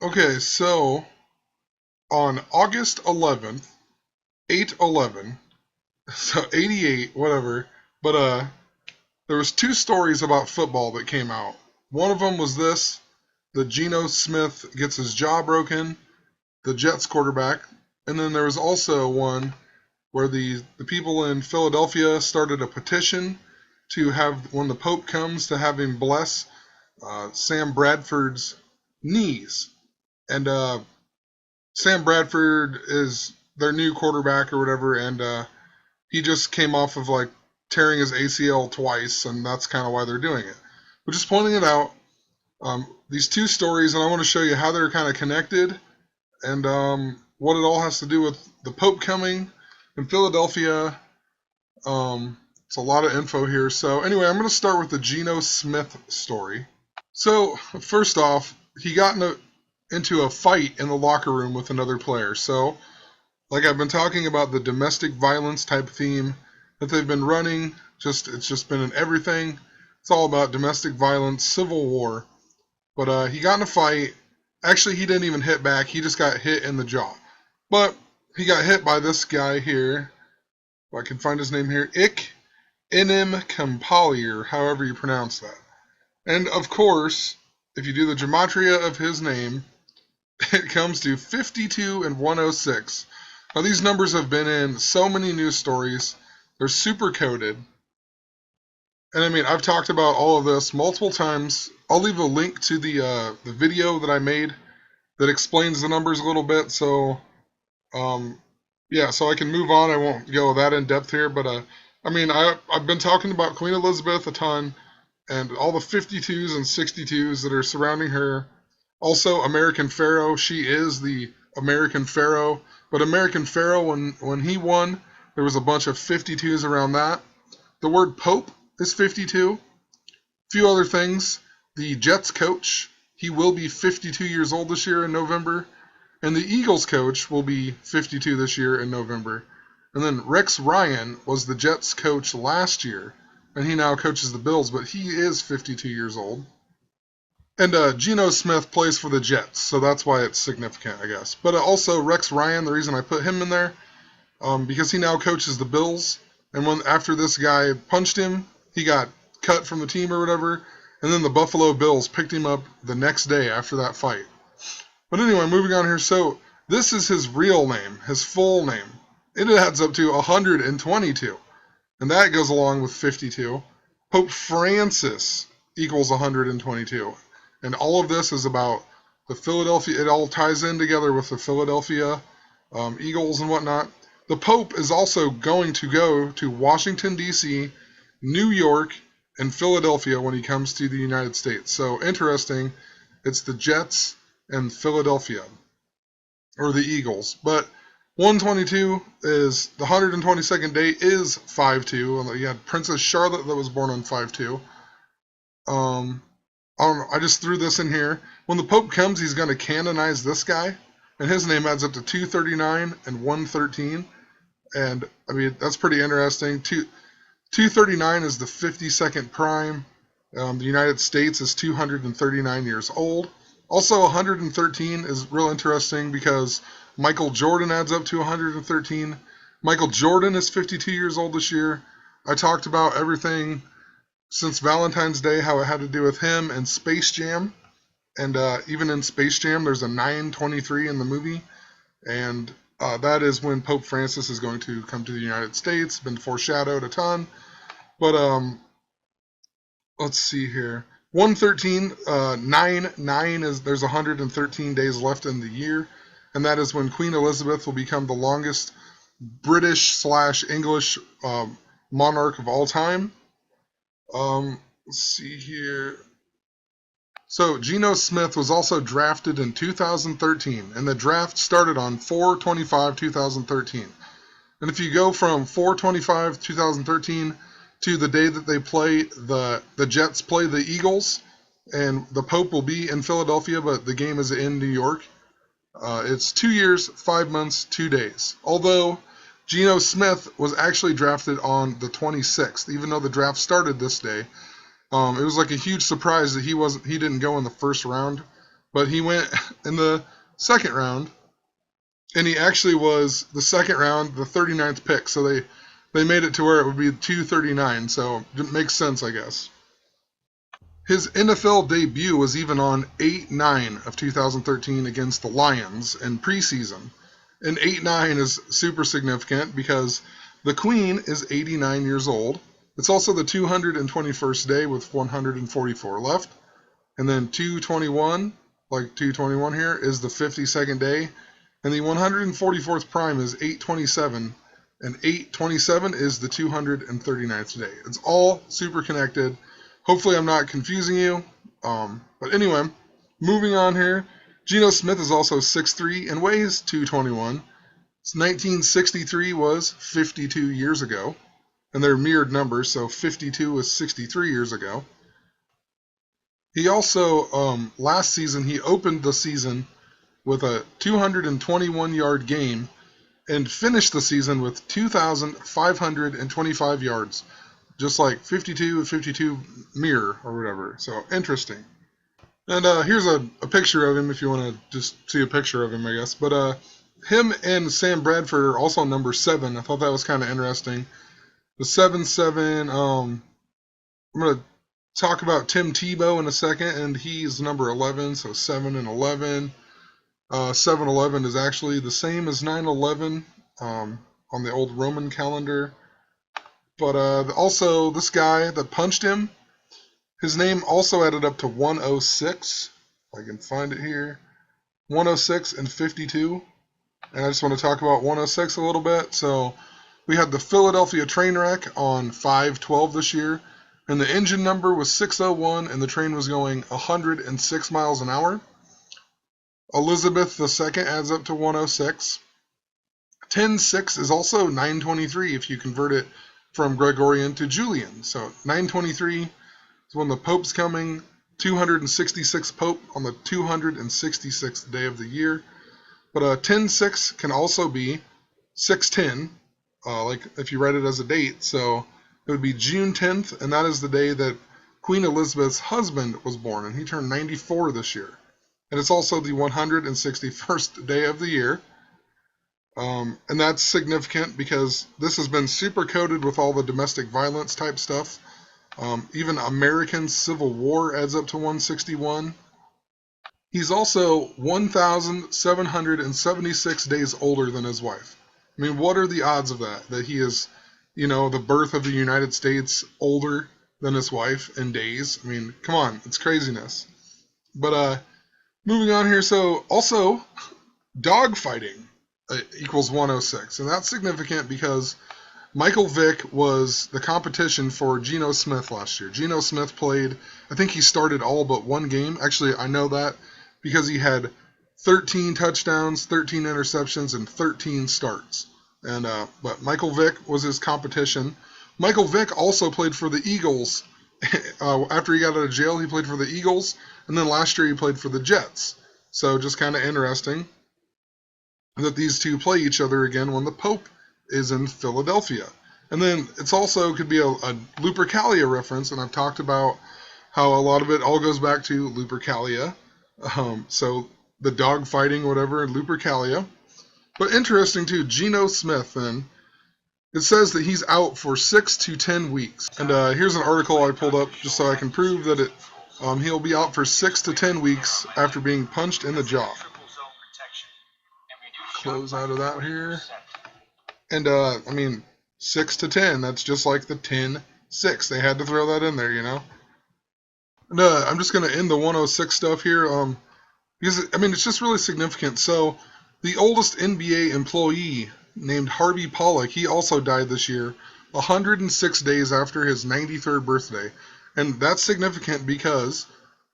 Okay, so on August 11th, 8/11, so 88, whatever, but there was two stories about football that came out. One of them was this, that Geno Smith gets his jaw broken, the Jets quarterback, and then there was also one where the people in Philadelphia started a petition to have, when the Pope comes, to have him bless Sam Bradford's knees. And Sam Bradford is their new quarterback or whatever, and he just came off of like tearing his ACL twice, and that's kind of why they're doing it. But just pointing it out, these two stories, and I want to show you how they're kind of connected and what it all has to do with the Pope coming in Philadelphia. It's a lot of info here. So anyway, I'm going to start with the Geno Smith story. So first off, he got into a fight in the locker room with another player. So, like I've been talking about the domestic violence type theme that they've been running, it's just been in everything. It's all about domestic violence, civil war. But he got in a fight. Actually, he didn't even hit back. He just got hit in the jaw. But he got hit by this guy here. If I can find his name here. Enim Kampalier, however you pronounce that. And of course, if you do the gematria of his name, it comes to 52 and 106. Now these numbers have been in so many news stories. They're super coded. And I mean, I've talked about all of this multiple times. I'll leave a link to the video that I made that explains the numbers a little bit. So, yeah, so I can move on. I won't go that in depth here. But, I mean, I've been talking about Queen Elizabeth a ton and all the 52s and 62s that are surrounding her. Also, American Pharaoh. She is the American Pharaoh. But American Pharaoh, when he won, there was a bunch of 52s around that. The word Pope is 52. A few other things. The Jets coach, he will be 52 years old this year in November. And the Eagles coach will be 52 this year in November. And then Rex Ryan was the Jets coach last year. And he now coaches the Bills, but he is 52 years old. And Geno Smith plays for the Jets, so that's why it's significant, I guess. But also Rex Ryan, the reason I put him in there, because he now coaches the Bills. And after this guy punched him, he got cut from the team or whatever. And then the Buffalo Bills picked him up the next day after that fight. But anyway, moving on here. So this is his real name, his full name. It adds up to 122. And that goes along with 52. Pope Francis equals 122. And all of this is about the Philadelphia. It all ties in together with the Philadelphia Eagles and whatnot. The Pope is also going to go to Washington, D.C., New York, and Philadelphia when he comes to the United States. So interesting. It's the Jets and Philadelphia, or the Eagles. But 122 is the 122nd day is 5/2. And you had Princess Charlotte that was born on 5/2. I just threw this in here. When the Pope comes, he's going to canonize this guy, and his name adds up to 239 and 113. And I mean, that's pretty interesting. 239 is the 52nd prime. The United States is 239 years old. Also, 113 is real interesting because Michael Jordan adds up to 113. Michael Jordan is 52 years old this year. I talked about everything since Valentine's Day, how it had to do with him and Space Jam. And even in Space Jam, there's a 923 in the movie. And that is when Pope Francis is going to come to the United States. Been foreshadowed a ton. But let's see here. 113, 9 is, there's 113 days left in the year. And that is when Queen Elizabeth will become the longest British/English monarch of all time. Let's see here. So Geno Smith was also drafted in 2013, and the draft started on 4/25/2013. And if you go from 4/25/2013 to the day that they play the Jets play the Eagles, and the Pope will be in Philadelphia, but the game is in New York. It's 2 years, 5 months, 2 days. Although Geno Smith was actually drafted on the 26th, even though the draft started this day. It was like a huge surprise that he didn't go in the first round. but he went in the second round, and he actually was the second round, the 39th pick. So they made it to where it would be 239. So it makes sense, I guess. His NFL debut was even on 8-9 of 2013 against the Lions in preseason. And 8-9 is super significant because the Queen is 89 years old. It's also the 221st day with 144 left. And then 221, like 221 here, is the 52nd day. And the 144th prime is 827. And 827 is the 239th day. It's all super connected. Hopefully I'm not confusing you. But anyway, moving on here. Geno Smith is also 6'3" and weighs 221. 1963 was 52 years ago. And they're mirrored numbers, so 52 was 63 years ago. He also, last season, he opened the season with a 221-yard game and finished the season with 2,525 yards. Just like 52 mirror or whatever. So interesting. And here's a picture of him if you want to just see a picture of him, I guess. But him and Sam Bradford are also number 7. I thought that was kind of interesting. The 7-7. I'm going to talk about Tim Tebow in a second, and he's number 11. So 7 and 11. 7-11 is actually the same as 9-11 on the old Roman calendar. But also, this guy that punched him, his name also added up to 106. If I can find it here. 106 and 52. And I just want to talk about 106 a little bit. So, we had the Philadelphia train wreck on 5/12 this year. And the engine number was 601, and the train was going 106 miles an hour. Elizabeth II adds up to 106. 10/6 is also 923 if you convert it from Gregorian to Julian. So 923 is when the Pope's coming, 266th Pope on the 266th day of the year. But 10/6 can also be 610, like if you write it as a date. So it would be June 10th, and that is the day that Queen Elizabeth's husband was born, and he turned 94 this year. And it's also the 161st day of the year. And that's significant because this has been super coded with all the domestic violence type stuff. Even American Civil War adds up to 161. He's also 1,776 days older than his wife. I mean, what are the odds of that? That he is, the birth of the United States older than his wife in days? I mean, come on, it's craziness. But moving on here, so also dogfighting equals 106, and that's significant because Michael Vick was the competition for Geno Smith last year. Geno Smith played, I think he started all but one game. Actually, I know that because he had 13 touchdowns, 13 interceptions, and 13 starts. And but Michael Vick was his competition. Michael Vick also played for the Eagles. After he got out of jail, he played for the Eagles, and then last year he played for the Jets. So just kind of interesting that these two play each other again when the Pope is in Philadelphia. And then it's also could be a Lupercalia reference, and I've talked about how a lot of it all goes back to Lupercalia. So the dog fighting, whatever, in Lupercalia. But interesting too, Geno Smith then, it says that he's out for 6 to 10 weeks. And here's an article I pulled up just so I can prove that he'll be out for 6 to 10 weeks after being punched in the jaw. Close out of that here. And, 6 to 10, that's just like the 10-6. They had to throw that in there, And I'm just going to end the 106 stuff here. Because, it's just really significant. So, the oldest NBA employee named Harvey Pollack, he also died this year, 106 days after his 93rd birthday. And that's significant because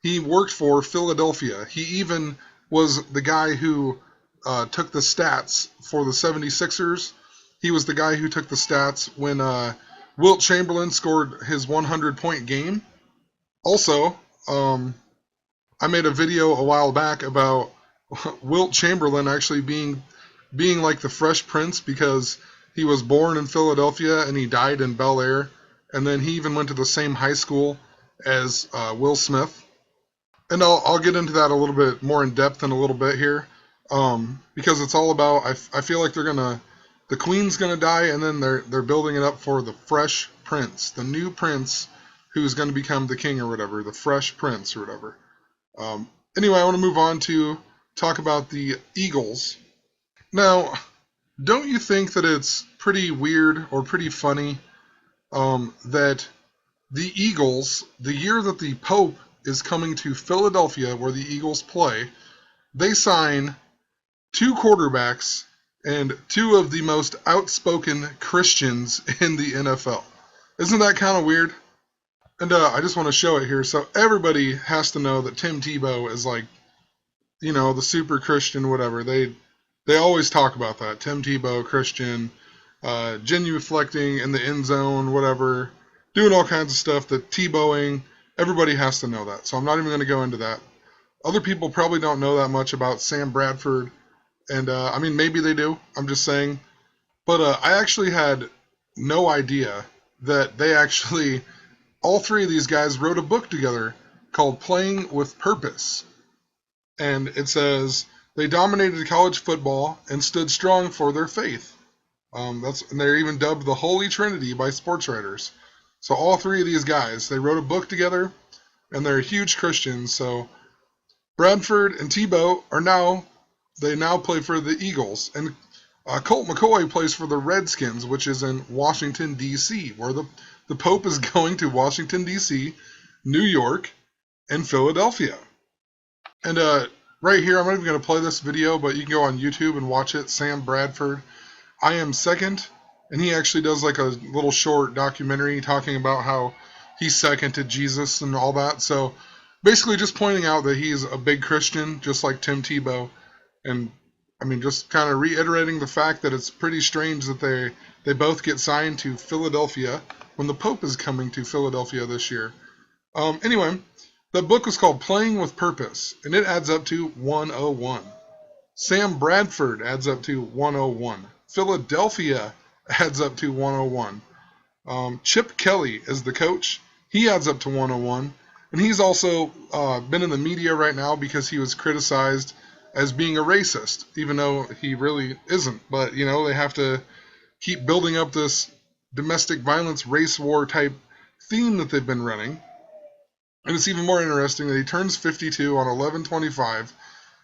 he worked for Philadelphia. He even was the guy who took the stats for the 76ers. He was the guy who took the stats when Wilt Chamberlain scored his 100-point game. Also, I made a video a while back about Wilt Chamberlain actually being like the Fresh Prince because he was born in Philadelphia and he died in Bel Air. And then he even went to the same high school as Will Smith. and I'll get into that a little bit more in depth in a little bit here, because it's all about. I feel like the queen's gonna die, and then they're building it up for the fresh prince, the new prince, who's going to become the king or whatever, the fresh prince or whatever. Anyway, I want to move on to talk about the Eagles. Now, don't you think that it's pretty weird or pretty funny that the Eagles, the year that the Pope is coming to Philadelphia, where the Eagles play, they sign two quarterbacks and two of the most outspoken Christians in the NFL. Isn't that kind of weird? And I just want to show it here. So everybody has to know that Tim Tebow is like, the super Christian, whatever. They always talk about that. Tim Tebow, Christian, genuflecting in the end zone, whatever, doing all kinds of stuff. The Tebowing, everybody has to know that. So I'm not even going to go into that. Other people probably don't know that much about Sam Bradford. And, maybe they do. I'm just saying. But I actually had no idea that they actually, all three of these guys wrote a book together called Playing with Purpose. And it says, they dominated college football and stood strong for their faith. And they're even dubbed the Holy Trinity by sports writers. So all three of these guys, they wrote a book together, and they're huge Christians. So Bradford and Tebow they now play for the Eagles. And Colt McCoy plays for the Redskins, which is in Washington, D.C., where the Pope is going to Washington, D.C., New York, and Philadelphia. And right here, I'm not even going to play this video, but you can go on YouTube and watch it. Sam Bradford, I Am Second. And he actually does like a little short documentary talking about how he's second to Jesus and all that. So basically just pointing out that he's a big Christian, just like Tim Tebow. And just kind of reiterating the fact that it's pretty strange that they both get signed to Philadelphia when the Pope is coming to Philadelphia this year. Anyway, the book is called Playing with Purpose, and it adds up to 101. Sam Bradford adds up to 101. Philadelphia adds up to 101. Chip Kelly is the coach. He adds up to 101. And he's also been in the media right now because he was criticized as being a racist, even though he really isn't. But, they have to keep building up this domestic violence, race war type theme that they've been running. And it's even more interesting that he turns 52 on 11/25,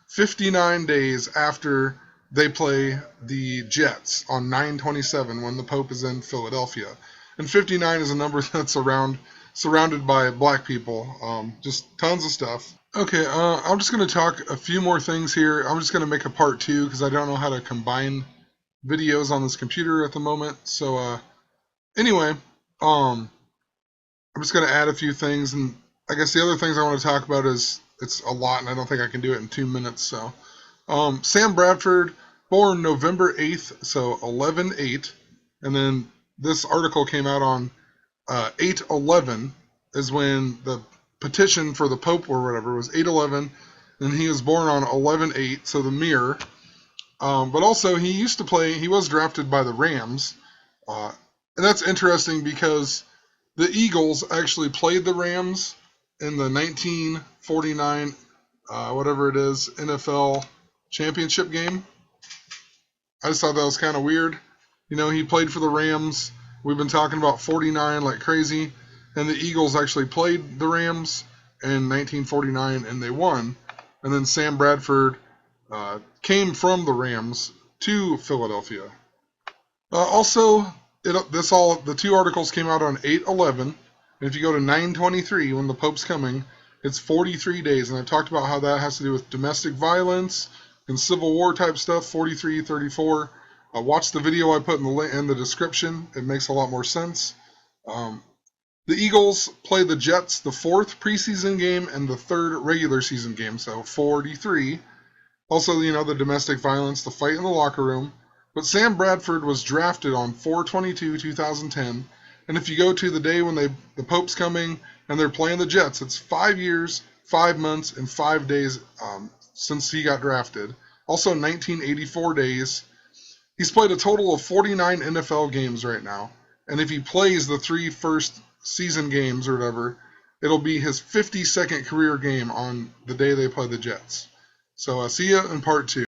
59 days after they play the Jets on 9/27 when the Pope is in Philadelphia. And 59 is a number that's surrounded by black people. Just tons of stuff. Okay, I'm just going to talk a few more things here. I'm just going to make a part 2 because I don't know how to combine videos on this computer at the moment. So anyway, I'm just going to add a few things, and I guess the other things I want to talk about is, it's a lot and I don't think I can do it in 2 minutes. So Sam Bradford, born November 8th, so 11/8, and then this article came out on 8/11 is when the petition for the Pope or whatever was 8/11, and he was born on 11/8, so the mirror. But also he was drafted by the Rams, and that's interesting because the Eagles actually played the Rams in the 1949 whatever it is NFL championship game. I just thought that was kind of weird. He played for the Rams. We've been talking about 49 like crazy. And the Eagles actually played the Rams in 1949, and they won. And then Sam Bradford came from the Rams to Philadelphia. Also, the two articles came out on 8/11. And if you go to 9/23, when the Pope's coming, it's 43 days. And I've talked about how that has to do with domestic violence and Civil War type stuff, 43-34. Watch the video I put in the description. It makes a lot more sense. The Eagles play the Jets the 4th preseason game and the 3rd regular season game, so 43. Also, the domestic violence, the fight in the locker room. But Sam Bradford was drafted on 4/22/2010, and if you go to the day when the Pope's coming and they're playing the Jets, it's 5 years, 5 months, and 5 days since he got drafted. Also 1984 days. He's played a total of 49 NFL games right now, and if he plays the 3 first season games or whatever, It'll be his 52nd career game on the day they play the Jets. So see you in part 2.